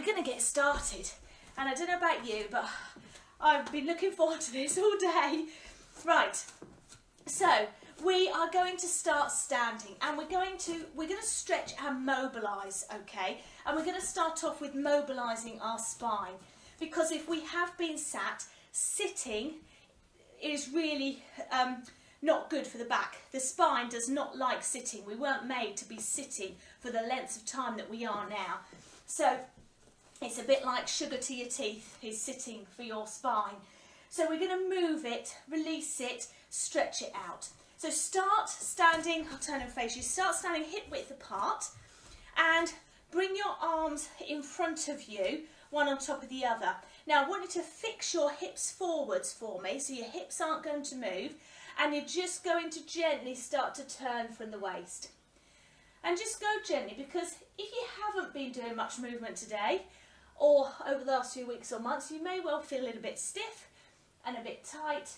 we're going to get started. And I don't know about you, but I've been looking forward to this all day. Right, so we are going to start standing, and we're going to stretch and mobilise, okay? And we're going to start off with mobilising our spine, because if we have been sat, sitting is really not good for the back. The spine does not like sitting. We weren't made to be sitting for the length of time that we are now. So it's a bit like sugar to your teeth is sitting for your spine. So we're going to move it, release it, stretch it out. So start standing, I'll turn and face you, start standing hip width apart and bring your arms in front of you, one on top of the other. Now I want you to fix your hips forwards for me, so your hips aren't going to move, and you're just going to gently start to turn from the waist. And just go gently, because if you haven't been doing much movement today, or over the last few weeks or months, you may well feel a little bit stiff and a bit tight.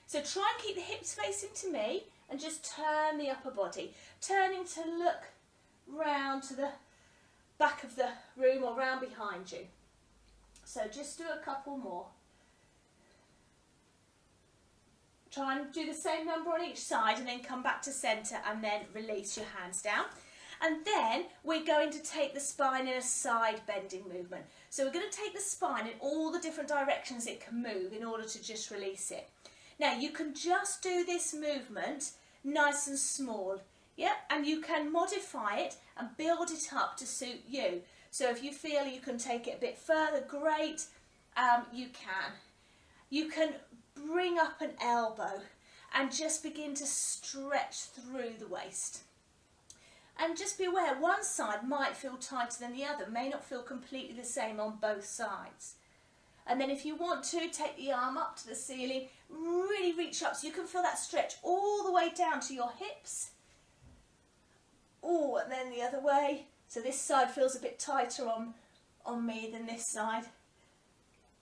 So try and keep the hips facing to me and just turn the upper body, turning to look round to the back of the room or round behind you. So just do a couple more. Try and do the same number on each side and then come back to centre and then release your hands down. And then we're going to take the spine in a side bending movement. So we're going to take the spine in all the different directions it can move in order to just release it. Now you can just do this movement nice and small, yeah, and you can modify it and build it up to suit you. So if you feel you can take it a bit further, great, you can. You can bring up an elbow and just begin to stretch through the waist. And just be aware, one side might feel tighter than the other, may not feel completely the same on both sides. And then if you want to, take the arm up to the ceiling, really reach up so you can feel that stretch all the way down to your hips. Oh, and then the other way. So this side feels a bit tighter on me than this side.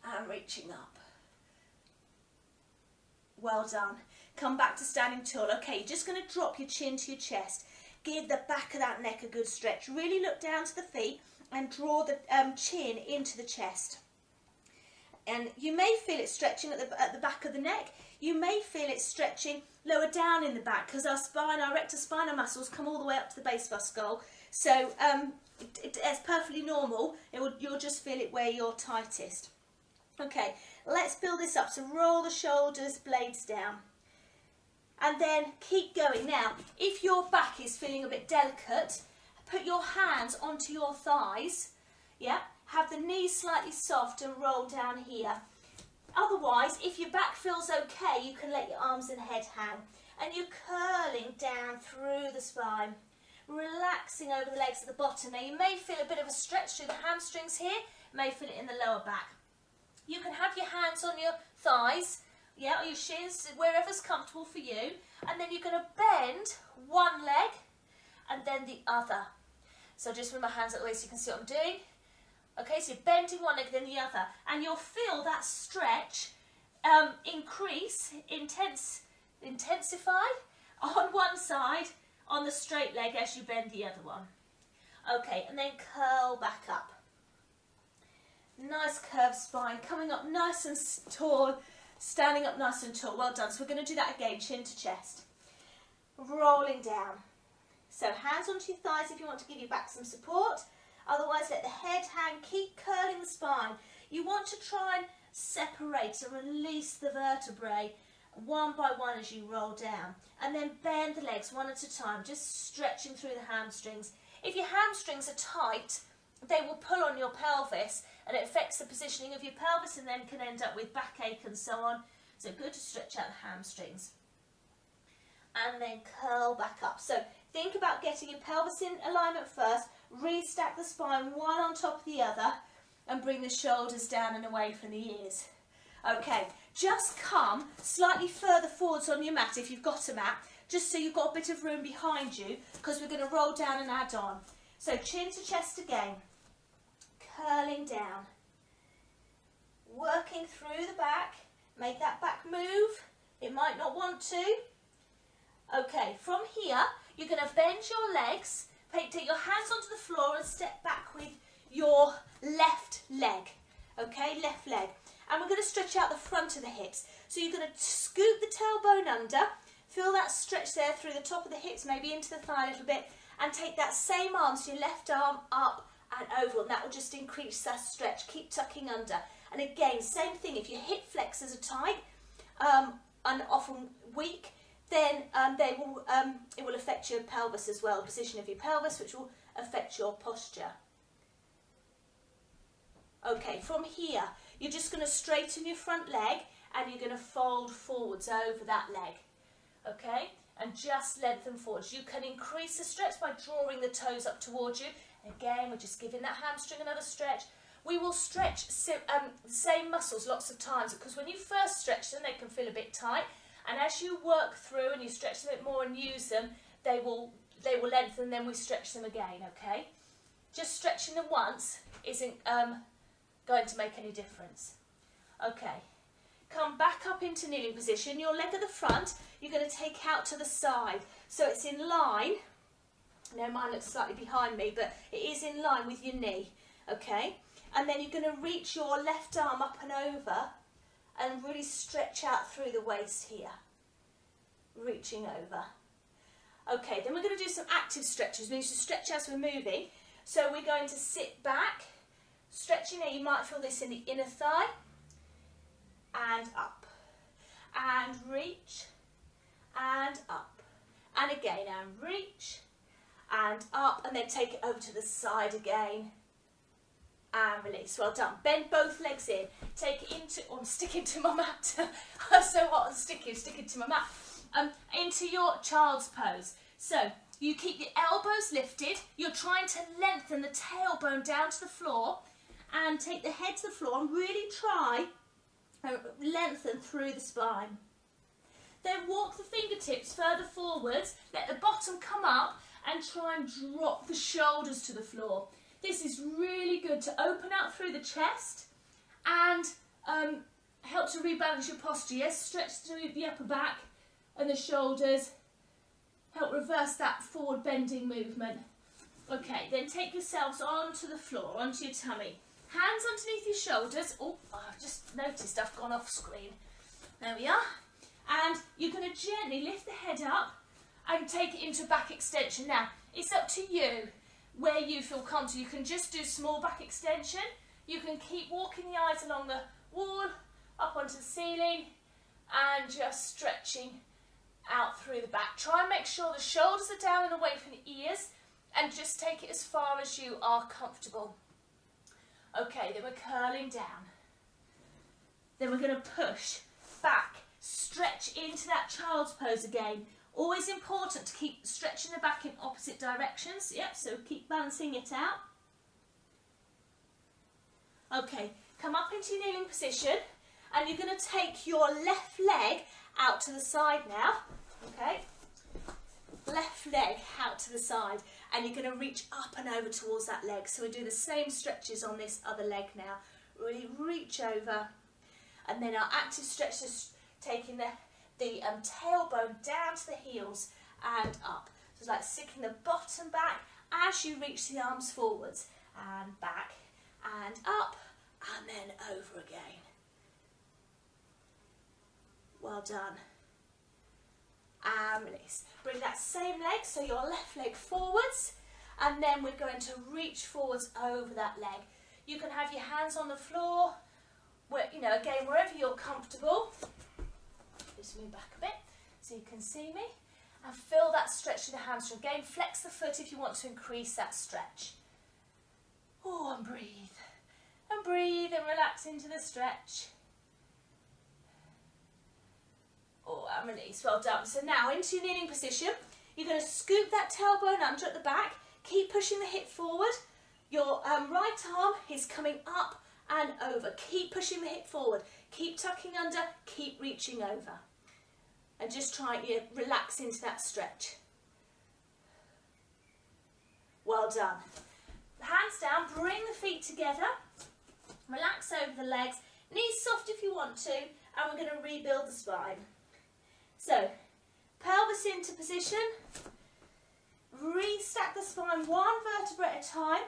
And reaching up. Well done. Come back to standing tall. Okay, you're just going to drop your chin to your chest. Give the back of that neck a good stretch. Really look down to the feet and draw the chin into the chest. And you may feel it stretching at the back of the neck. You may feel it stretching lower down in the back, because our spine, our rectus spinal muscles come all the way up to the base of our skull. So it's perfectly normal. You'll just feel it where you're tightest. Okay, let's build this up. So roll the shoulders, blades down. And then keep going. Now, if your back is feeling a bit delicate, put your hands onto your thighs. Yeah, have the knees slightly soft and roll down here. Otherwise, if your back feels okay, you can let your arms and head hang. And you're curling down through the spine, relaxing over the legs at the bottom. Now, you may feel a bit of a stretch through the hamstrings here, may feel it in the lower back. You can have your hands on your thighs, yeah, or your shins, wherever's comfortable for you. And then you're going to bend one leg and then the other. So just with my hands that way so you can see what I'm doing. Okay, so you're bending one leg, then the other. And you'll feel that stretch increase, intensify on one side on the straight leg as you bend the other one. Okay, and then curl back up. Nice curved spine, coming up nice and tall, standing up nice and tall. Well done. So we're going to do that again, chin to chest. Rolling down. So hands onto your thighs if you want to give your back some support. Otherwise, let the head hang. Keep curling the spine. You want to try and separate and release the vertebrae one by one as you roll down. And then bend the legs one at a time, just stretching through the hamstrings. If your hamstrings are tight, they will pull on your pelvis and it affects the positioning of your pelvis and then can end up with backache and so on. So good to stretch out the hamstrings. And then curl back up. So think about getting your pelvis in alignment first, restack the spine one on top of the other and bring the shoulders down and away from the ears. Okay, just come slightly further forwards on your mat if you've got a mat, just so you've got a bit of room behind you, because we're going to roll down and add on. So chin to chest again, curling down, working through the back, make that back move, it might not want to. Okay, from here you're going to bend your legs, take your hands onto the floor and step back with your left leg, okay, left leg. And we're going to stretch out the front of the hips. So you're going to scoop the tailbone under, feel that stretch there through the top of the hips, maybe into the thigh a little bit, and take that same arm, so your left arm up and over, and that will just increase that stretch. Keep tucking under. And again, same thing, if your hip flexors are tight and often weak, then it will affect your pelvis as well, the position of your pelvis, which will affect your posture. Okay, from here, you're just going to straighten your front leg and you're going to fold forwards over that leg, okay? And just lengthen forwards. You can increase the stretch by drawing the toes up towards you. Again, we're just giving that hamstring another stretch. We will stretch the same muscles lots of times, because when you first stretch them, they can feel a bit tight. And as you work through and you stretch them a bit more and use them, they will lengthen, then we stretch them again, okay? Just stretching them once isn't going to make any difference. Okay, come back up into kneeling position. Your leg at the front, you're going to take out to the side. So it's in line. Now mine looks slightly behind me, but it is in line with your knee, okay? And then you're going to reach your left arm up and over and really stretch out through the waist here. Reaching over. Okay, then we're going to do some active stretches. We need to stretch as we're moving. So we're going to sit back, stretching there. You might feel this in the inner thigh. And up. And reach. And up. And again, and reach. And up. And then take it over to the side again. And release. Well done. Bend both legs in. Take it into, oh, I'm sticking to my mat. I'm so hot and sticky, sticking to my mat. Into your child's pose. So you keep your elbows lifted. You're trying to lengthen the tailbone down to the floor and take the head to the floor and really try and lengthen through the spine. Then walk the fingertips further forwards. Let the bottom come up and try and drop the shoulders to the floor. This is really good to open out through the chest and help to rebalance your posture. Yes, stretch through the upper back and the shoulders. Help reverse that forward bending movement. Okay, then take yourselves onto the floor, onto your tummy. Hands underneath your shoulders. Oh, I've just noticed I've gone off screen. There we are. And you're going to gently lift the head up and take it into back extension. Now, it's up to you where you feel comfortable. You can just do small back extension. You can keep walking the eyes along the wall, up onto the ceiling, and just stretching out through the back. Try and make sure the shoulders are down and away from the ears, and just take it as far as you are comfortable. Okay, then we're curling down. Then we're going to push back, stretch into that child's pose again. Always important to keep stretching the back in opposite directions. Yep, so keep balancing it out. Okay, come up into your kneeling position and you're going to take your left leg out to the side now. Okay, left leg out to the side and you're going to reach up and over towards that leg. So we do the same stretches on this other leg now. Really reach over, and then our active stretch is taking the tailbone down to the heels and up. So it's like sticking the bottom back as you reach the arms forwards and back and up and then over again. Well done. And release. Bring that same leg, so your left leg forwards, and then we're going to reach forwards over that leg. You can have your hands on the floor, where, you know, again, wherever you're comfortable. Just move back a bit so you can see me, and feel that stretch to the hamstring. Again, flex the foot if you want to increase that stretch. Oh, and breathe and relax into the stretch. Oh, and release. Well done. So now into your kneeling position, you're going to scoop that tailbone under at the back. Keep pushing the hip forward. Your right arm is coming up and over. Keep pushing the hip forward. Keep tucking under. Keep reaching over. And just try and relax into that stretch. Well done. Hands down. Bring the feet together. Relax over the legs. Knees soft if you want to. And we're going to rebuild the spine. So, pelvis into position. Restack the spine one vertebrae at a time.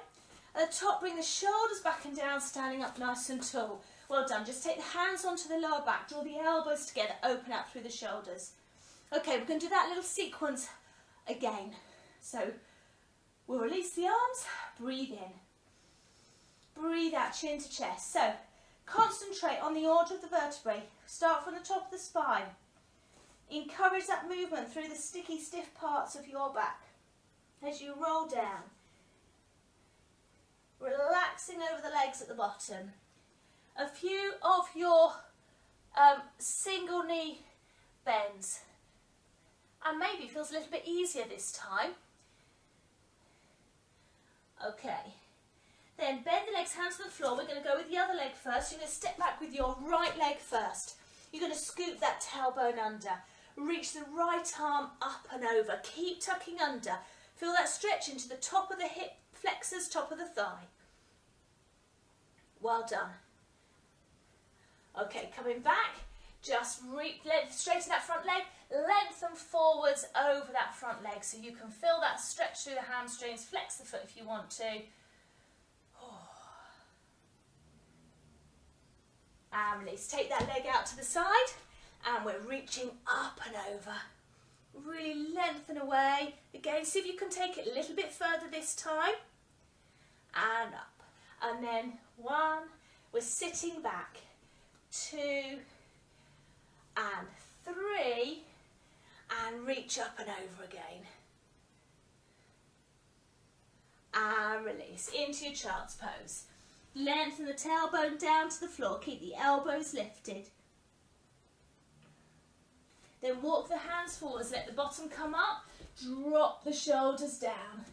At the top, bring the shoulders back and down, standing up nice and tall. Well done. Just take the hands onto the lower back, draw the elbows together, open out through the shoulders. Okay, we're going to do that little sequence again. So we'll release the arms, breathe in. Breathe out, chin to chest. So concentrate on the order of the vertebrae. Start from the top of the spine. Encourage that movement through the sticky, stiff parts of your back as you roll down. Relaxing over the legs at the bottom. A few of your single knee bends. And maybe it feels a little bit easier this time. Okay. Then bend the legs, hands to the floor. We're going to go with the other leg first. You're going to step back with your right leg first. You're going to scoop that tailbone under. Reach the right arm up and over. Keep tucking under. Feel that stretch into the top of the hip flexors, top of the thigh. Well done. Okay, coming back. Just straighten that front leg. Lengthen forwards over that front leg so you can feel that stretch through the hamstrings. Flex the foot if you want to. And release. Take that leg out to the side and we're reaching up and over. Really lengthen away. Again, see if you can take it a little bit further this time. And up. And then 1. We're sitting back. 2 and 3 and reach up and over again. And release into your child's pose. Lengthen the tailbone down to the floor. Keep the elbows lifted. Then walk the hands forwards. Let the bottom come up. Drop the shoulders down.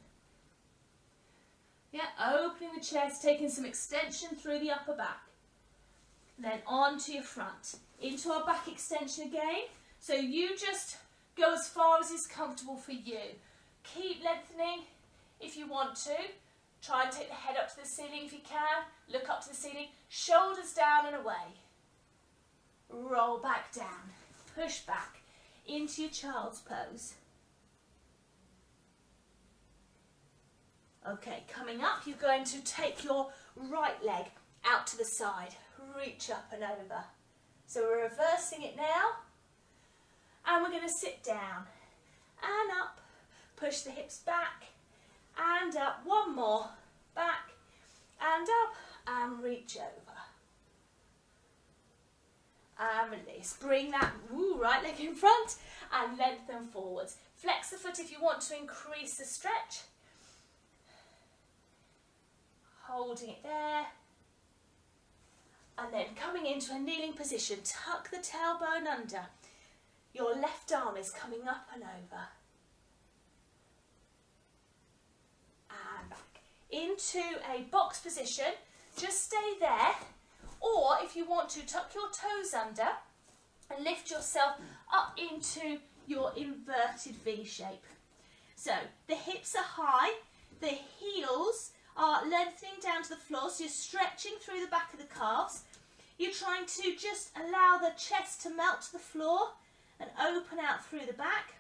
Yeah, opening the chest, taking some extension through the upper back. Then onto your front. Into our back extension again. So you just go as far as is comfortable for you. Keep lengthening if you want to. Try and take the head up to the ceiling if you can. Look up to the ceiling. Shoulders down and away. Roll back down. Push back into your child's pose. Okay, coming up, you're going to take your right leg out to the side. Reach up and over. So we're reversing it now. And we're going to sit down. And up. Push the hips back. And up. One more. Back. And up. And reach over. And release. Bring that right leg in front. And lengthen forwards. Flex the foot if you want to increase the stretch. Holding it there. And then coming into a kneeling position, tuck the tailbone under. Your left arm is coming up and over. And back. Into a box position. Just stay there. Or if you want to, tuck your toes under and lift yourself up into your inverted V shape. So the hips are high, the heels are lengthening down to the floor, so you're stretching through the back of the calves. You're trying to just allow the chest to melt to the floor and open out through the back.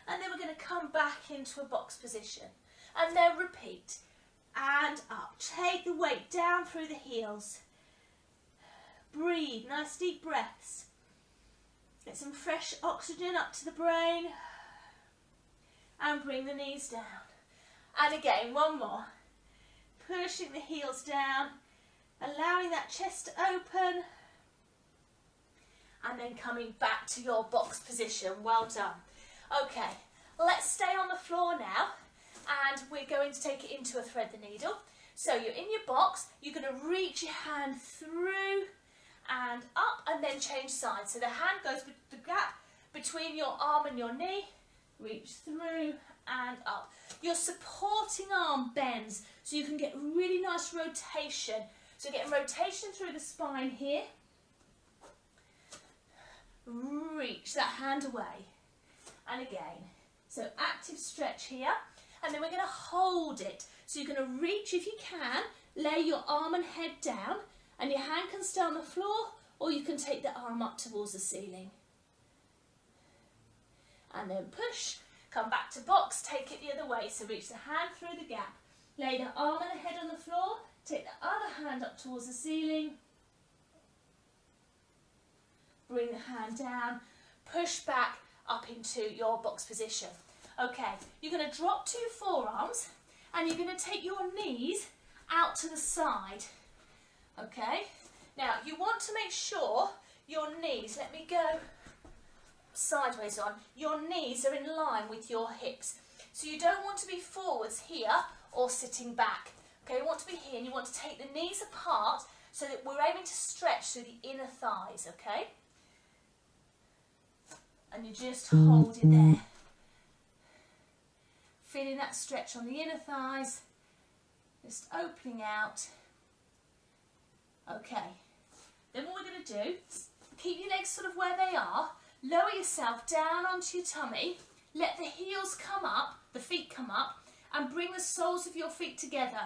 And then we're going to come back into a box position. And then repeat. And up. Take the weight down through the heels. Breathe. Nice deep breaths. Get some fresh oxygen up to the brain. And bring the knees down. And again, one more. Pushing the heels down. Allowing that chest to open. And then coming back to your box position. Well done. Okay, let's stay on the floor now. And we're going to take it into a thread the needle. So you're in your box. You're going to reach your hand through and up and then change sides. So the hand goes with the gap between your arm and your knee. Reach through and up. Your supporting arm bends so you can get really nice rotation. So getting rotation through the spine here. Reach that hand away. And again. So active stretch here. And then we're going to hold it. So you're going to reach if you can, lay your arm and head down, and your hand can stay on the floor, or you can take the arm up towards the ceiling. And then push, come back to box, take it the other way. So reach the hand through the gap, Lay the arm and the head on the floor. Take the other hand up towards the ceiling. Bring the hand down. Push back up into your box position. Okay, you're going to drop to your forearms and you're going to take your knees out to the side. Okay, now you want to make sure your knees, let me go sideways on, your knees are in line with your hips. So you don't want to be forwards here or sitting back. Okay, you want to be here and you want to take the knees apart so that we're aiming to stretch through the inner thighs, okay? And you just hold it there. Feeling that stretch on the inner thighs, just opening out. Okay, then what we're going to do is keep your legs sort of where they are, lower yourself down onto your tummy, let the heels come up, the feet come up, and bring the soles of your feet together.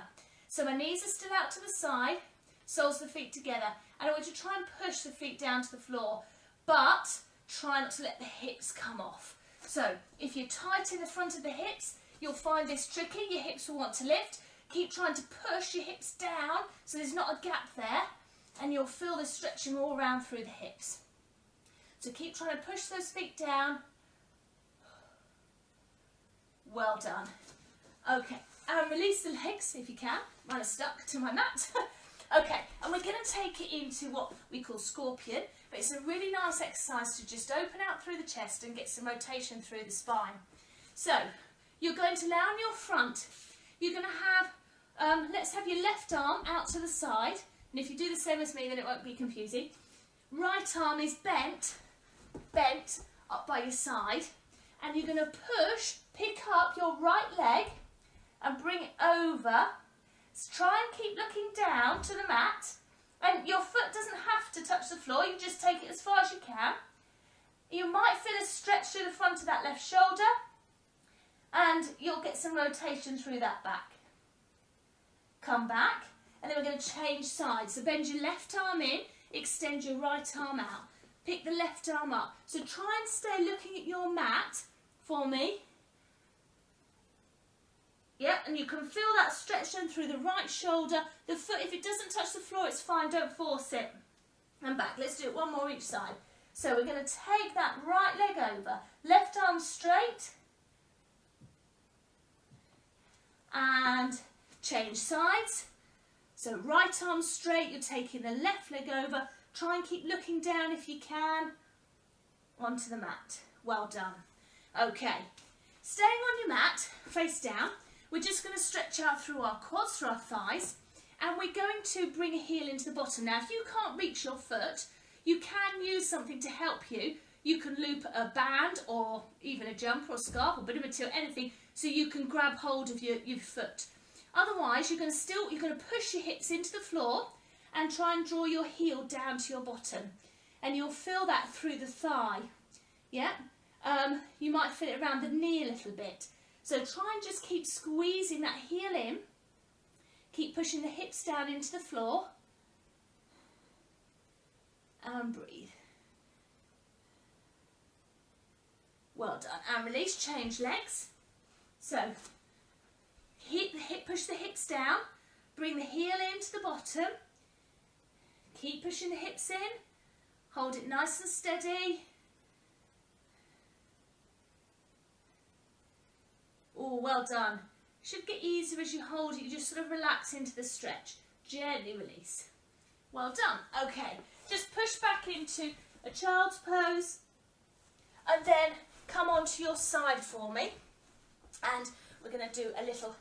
So my knees are still out to the side, soles of the feet together. And I want you to try and push the feet down to the floor, but try not to let the hips come off. So if you're tight in the front of the hips, you'll find this tricky. Your hips will want to lift. Keep trying to push your hips down so there's not a gap there, and you'll feel the stretching all around through the hips. So keep trying to push those feet down. Well done. Okay, and release the legs if you can. Mine are stuck to my mat. Okay, and we're going to take it into what we call scorpion, but it's a really nice exercise to just open out through the chest and get some rotation through the spine. So, you're going to lay on your front. You're going to have, let's have your left arm out to the side, and if you do the same as me then it won't be confusing. Right arm is bent up by your side, and you're going to pick up your right leg and bring it over. So try and keep looking down to the mat, and your foot doesn't have to touch the floor, you just take it as far as you can. You might feel a stretch through the front of that left shoulder, and you'll get some rotation through that back. Come back, and then we're going to change sides. So bend your left arm in, extend your right arm out. Pick the left arm up. So try and stay looking at your mat for me. Yeah, and you can feel that stretch then through the right shoulder. The foot, if it doesn't touch the floor, it's fine, don't force it. And back, let's do it one more each side. So we're going to take that right leg over, left arm straight, and change sides. So right arm straight, you're taking the left leg over, try and keep looking down if you can, onto the mat. Well done. Okay, staying on your mat, face down, we're just going to stretch out through our quads, through our thighs, and we're going to bring a heel into the bottom. Now, if you can't reach your foot, you can use something to help you. You can loop a band or even a jumper or scarf or a bit of material, anything, so you can grab hold of your foot. Otherwise, you're going to push your hips into the floor and try and draw your heel down to your bottom. And you'll feel that through the thigh. Yeah? You might feel it around the knee a little bit. So try and just keep squeezing that heel in. Keep pushing the hips down into the floor. And breathe. Well done. And release, change legs. So push the hips down. Bring the heel into the bottom. Keep pushing the hips in. Hold it nice and steady. Oh, well done. Should get easier as you hold it. You just sort of relax into the stretch. Gently release. Well done. Okay, just push back into a child's pose and then come onto your side for me. And we're going to do a little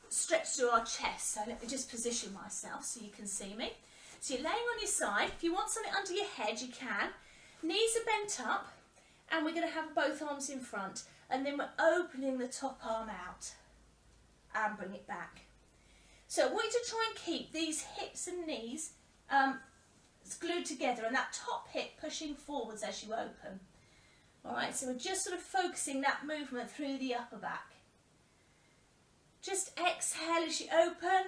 stretch through our chest. So let me just position myself so you can see me. So you're laying on your side. If you want something under your head, you can. Knees are bent up, and we're going to have both arms in front. And then we're opening the top arm out and bring it back. So I want you to try and keep these hips and knees glued together, and that top hip pushing forwards as you open. Alright, so we're just sort of focusing that movement through the upper back. Just exhale as you open.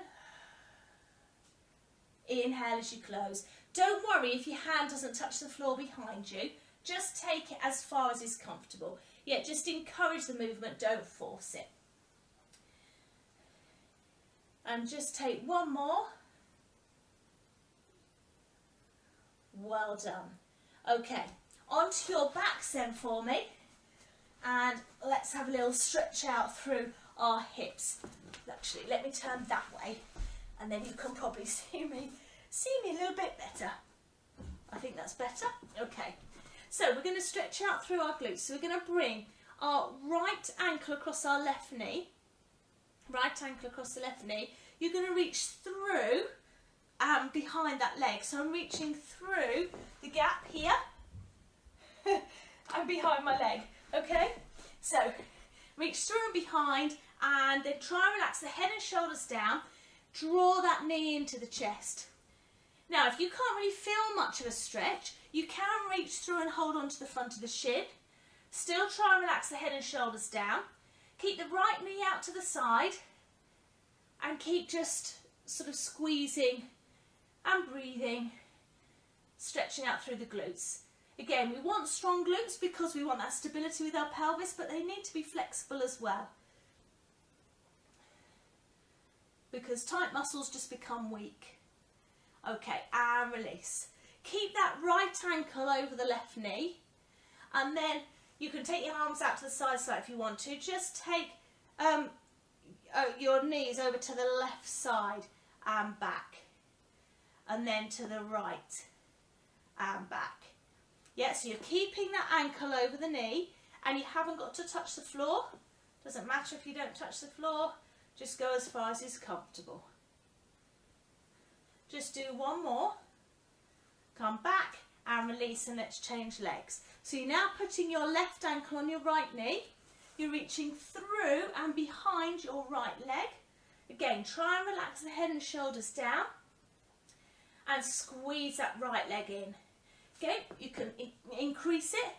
Inhale as you close. Don't worry if your hand doesn't touch the floor behind you. Just take it as far as is comfortable. Yeah, just encourage the movement, don't force it. And just take one more. Well done. Okay, onto your backs then for me. And let's have a little stretch out through our hips. Actually, let me turn that way, and then you can probably see me a little bit better. I think that's better. Okay, so we're going to stretch out through our glutes. So we're going to bring our right ankle across our left knee. Right ankle across the left knee. You're going to reach through behind that leg. So I'm reaching through the gap here and behind my leg. Okay, so reach through and behind, and then try and relax the head and shoulders down. Draw that knee into the chest. Now, if you can't really feel much of a stretch, you can reach through and hold on to the front of the shin. Still try and relax the head and shoulders down. Keep the right knee out to the side, and keep just sort of squeezing and breathing, stretching out through the glutes. Again, we want strong glutes because we want that stability with our pelvis, but they need to be flexible as well, because tight muscles just become weak. Okay, and release. Keep that right ankle over the left knee, and then you can take your arms out to the side if you want to. Just take your knees over to the left side and back, and then to the right and back. Yeah, so you're keeping that ankle over the knee, and you haven't got to touch the floor. Doesn't matter if you don't touch the floor, just go as far as is comfortable. Just do one more. Come back and release, and let's change legs. So you're now putting your left ankle on your right knee. You're reaching through and behind your right leg. Again, try and relax the head and shoulders down, and squeeze that right leg in. Okay, you can increase it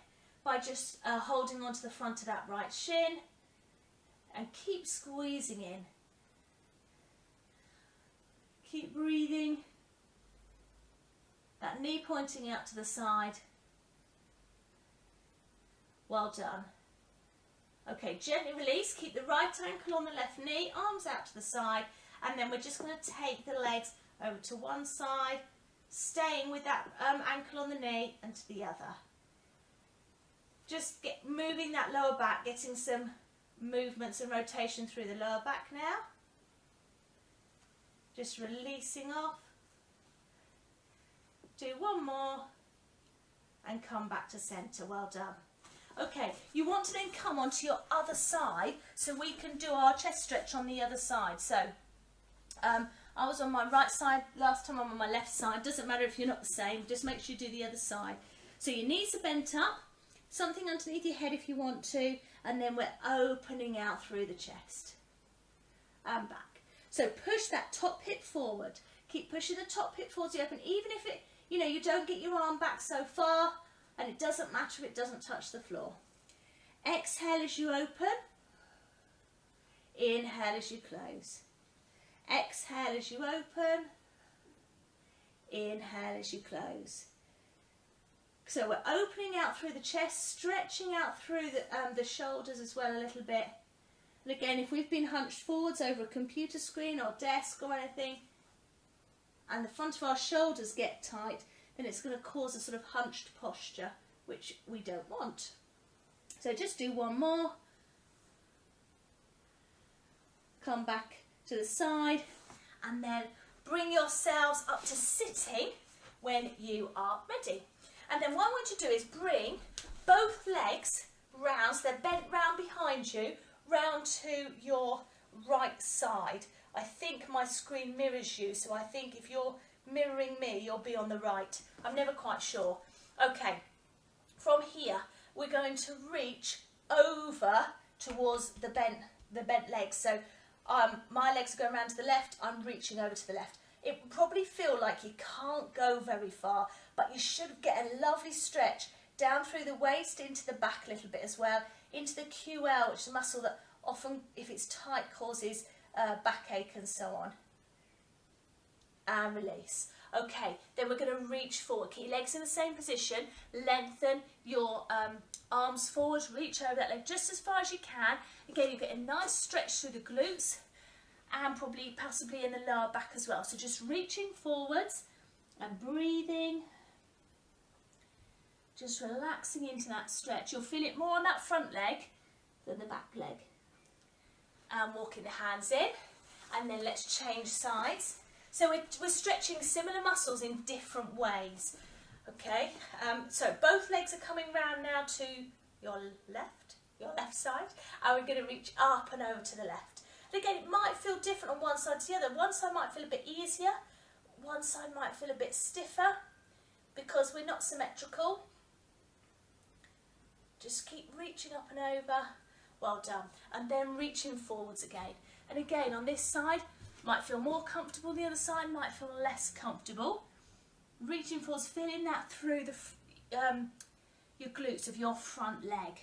by just holding onto the front of that right shin, and keep squeezing in. Keep breathing. That knee pointing out to the side. Well done. Okay, gently release. Keep the right ankle on the left knee, arms out to the side, and then we're just going to take the legs over to one side, staying with that ankle on the knee, and to the other. Just moving that lower back, getting some movements and rotation through the lower back now. Just releasing off. Do one more, and come back to centre. Well done. Okay, you want to then come onto your other side, so we can do our chest stretch on the other side. So I was on my right side last time, I'm on my left side. Doesn't matter if you're not the same, just make sure you do the other side. So your knees are bent up, something underneath your head if you want to, and then we're opening out through the chest and back. So push that top hip forward. Keep pushing the top hip forward to open, even if it, you don't get your arm back so far, and it doesn't matter if it doesn't touch the floor. Exhale as you open. Inhale as you close. Exhale as you open. Inhale as you close. So we're opening out through the chest, stretching out through the shoulders as well a little bit. And again, if we've been hunched forwards over a computer screen or desk or anything, and the front of our shoulders get tight, then it's going to cause a sort of hunched posture, which we don't want. So just do one more. Come back to the side, and then bring yourselves up to sitting when you are ready. And then what I want you to do is bring both legs round, so they're bent round behind you, round to your right side. I think my screen mirrors you, so I think if you're mirroring me, you'll be on the right. I'm never quite sure. Okay, from here, we're going to reach over towards the bent legs. So my legs are going around to the left, I'm reaching over to the left. It will probably feel like you can't go very far, but you should get a lovely stretch down through the waist, into the back a little bit as well, into the QL, which is a muscle that often, if it's tight, causes backache and so on. And release. Okay, then we're going to reach forward. Keep your legs in the same position. Lengthen your arms forward. Reach over that leg just as far as you can. Again, you get a nice stretch through the glutes. and probably possibly in the lower back as well. So just reaching forwards and breathing, just relaxing into that stretch. You'll feel it more on that front leg than the back leg. And walking the hands in, and then let's change sides. So we're stretching similar muscles in different ways. Okay, so both legs are coming round now to your left side, and we're going to reach up and over to the left. And again, it might feel different on one side to the other. One side might feel a bit easier, one side might feel a bit stiffer because we're not symmetrical. Just keep reaching up and over. Well done. And then reaching forwards again. And again, on this side, might feel more comfortable, the other side might feel less comfortable. Reaching forwards, feeling that through the your glutes of your front leg.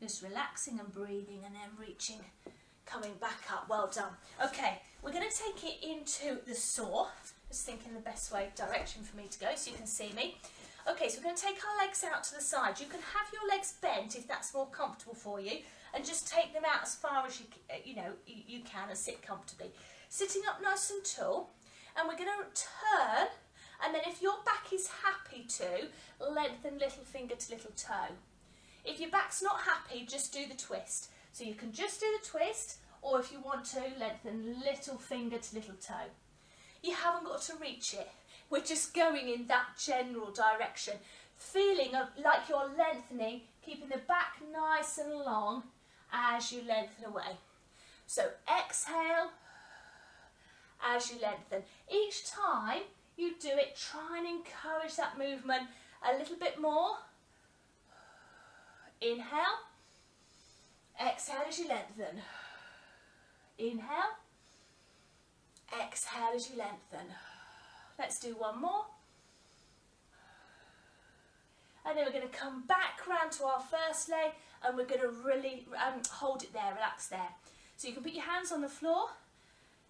Just relaxing and breathing, and then reaching, coming back up. Well done. Okay, we're going to take it into the saw. Just thinking the best direction for me to go so you can see me. Okay, so we're going to take our legs out to the side. You can have your legs bent if that's more comfortable for you, and just take them out as far as you can, and sit comfortably. Sitting up nice and tall, and we're going to turn, and then if your back is happy to, lengthen little finger to little toe. If your back's not happy, just do the twist. So you can just do the twist, or if you want to, lengthen little finger to little toe. You haven't got to reach it. We're just going in that general direction, feeling like you're lengthening, keeping the back nice and long as you lengthen away. So exhale as you lengthen. Each time you do it, try and encourage that movement a little bit more. Inhale, exhale as you lengthen. Inhale, exhale as you lengthen. Let's do one more. And then we're going to come back round to our first leg, and we're going to really hold it there, relax there. So you can put your hands on the floor.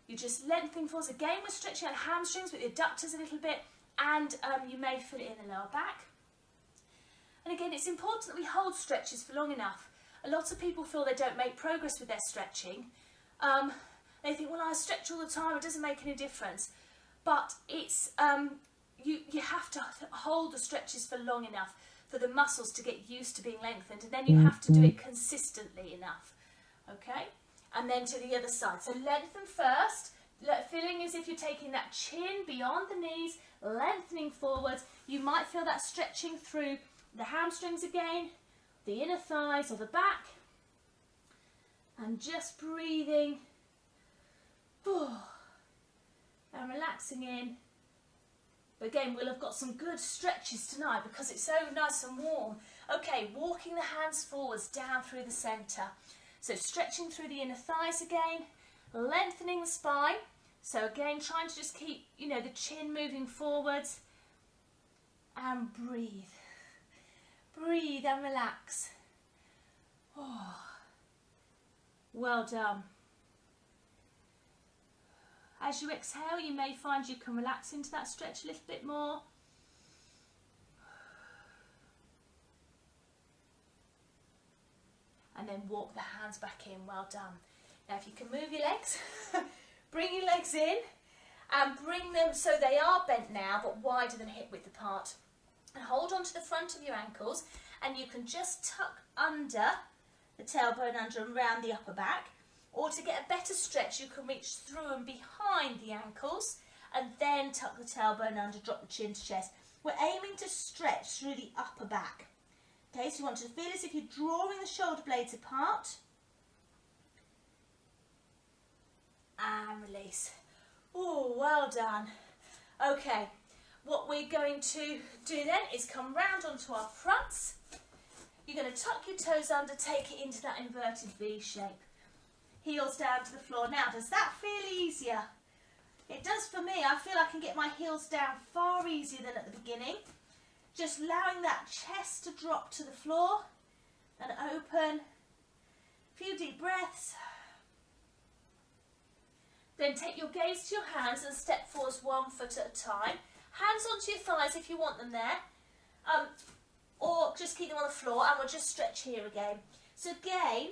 You're just lengthening forwards. Again, we're stretching out hamstrings with your adductors a little bit, and you may feel it in the lower back. And again, it's important that we hold stretches for long enough. A lot of people feel they don't make progress with their stretching. They think, well, I stretch all the time, it doesn't make any difference. But it's you have to hold the stretches for long enough for the muscles to get used to being lengthened, and then you have to do it consistently enough. Okay? And then to the other side. So lengthen first, feeling as if you're taking that chin beyond the knees, lengthening forwards. You might feel that stretching through the hamstrings again, the inner thighs or the back. And just breathing. And relaxing in. But again, we'll have got some good stretches tonight because it's so nice and warm. Okay, walking the hands forwards down through the centre. So stretching through the inner thighs again, lengthening the spine. So again, trying to just keep, the chin moving forwards. And breathe. Breathe and relax. Oh, well done. As you exhale, you may find you can relax into that stretch a little bit more. And then walk the hands back in. Well done. Now if you can move your legs, bring your legs in and bring them so they are bent now but wider than hip width apart. And hold on to the front of your ankles, and you can just tuck under the tailbone under and round the upper back. Or to get a better stretch, you can reach through and behind the ankles and then tuck the tailbone under, drop the chin to chest. We're aiming to stretch through the upper back. Okay, so you want to feel as if you're drawing the shoulder blades apart. And release. Oh, well done. Okay, what we're going to do then is come round onto our fronts. You're going to tuck your toes under, take it into that inverted V shape. Heels down to the floor. Now, does that feel easier? It does for me. I feel I can get my heels down far easier than at the beginning. Just allowing that chest to drop to the floor and open. A few deep breaths. Then take your gaze to your hands and step forwards 1 foot at a time. Hands onto your thighs if you want them there. Or just keep them on the floor, and we'll just stretch here again. So again,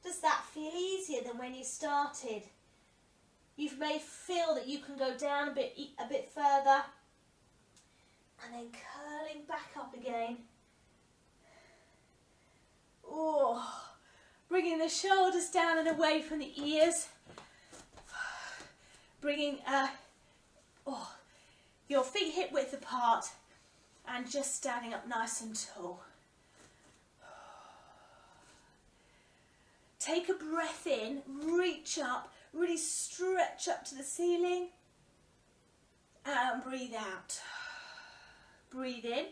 Does that feel easier than when you started? You may feel that you can go down a bit further and then curling back up again. Oh, bringing the shoulders down and away from the ears. Bringing your feet hip width apart and just standing up nice and tall. Take a breath in, reach up, really stretch up to the ceiling and breathe out. Breathe in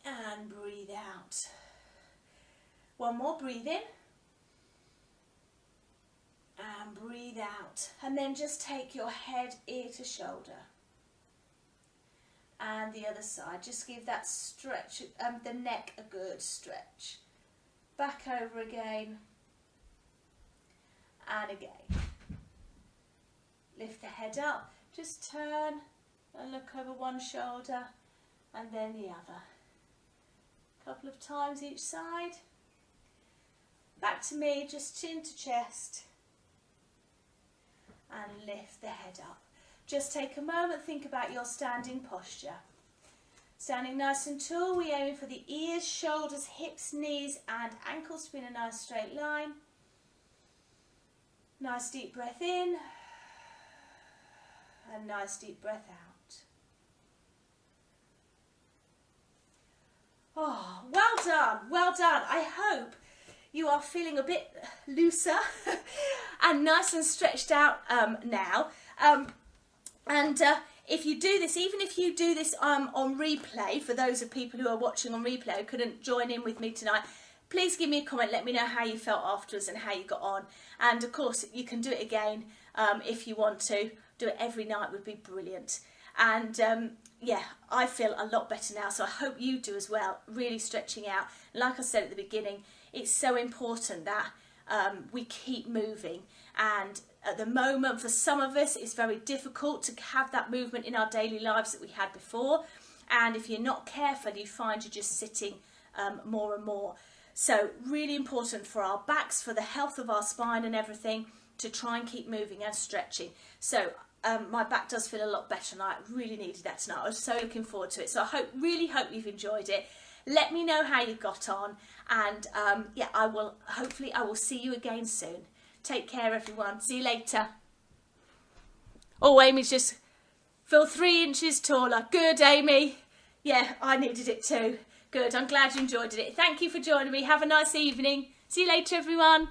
and breathe out. One more, breathe in and breathe out. And then just take your head ear to shoulder. And the other side, just give that stretch, the neck a good stretch. Back over again and again. Lift the head up, just turn and look over one shoulder and then the other. A couple of times each side. Back to me, just chin to chest and lift the head up. Just take a moment, think about your standing posture. Standing nice and tall, we're aiming for the ears, shoulders, hips, knees and ankles to be in a nice straight line. Nice deep breath in and nice deep breath out. Oh, well done, well done. I hope you are feeling a bit looser and nice and stretched out now. If you do this, even if you do this on replay, for those of people who are watching on replay who couldn't join in with me tonight, please give me a comment, let me know how you felt afterwards and how you got on. And of course, you can do it again if you want to. Do it every night would be brilliant. And yeah, I feel a lot better now, so I hope you do as well, really stretching out. Like I said at the beginning, it's so important that we keep moving. And at the moment, for some of us, it's very difficult to have that movement in our daily lives that we had before. And if you're not careful, you find you're just sitting more and more. So really important for our backs, for the health of our spine and everything, to try and keep moving and stretching. So my back does feel a lot better and I really needed that tonight. I was so looking forward to it. So I really hope you've enjoyed it. Let me know how you got on. And yeah, hopefully I will see you again soon. Take care, everyone. See you later. Oh, Amy's just feel 3 inches taller. Good, Amy. Yeah, I needed it too. Good. I'm glad you enjoyed it. Thank you for joining me. Have a nice evening. See you later, everyone.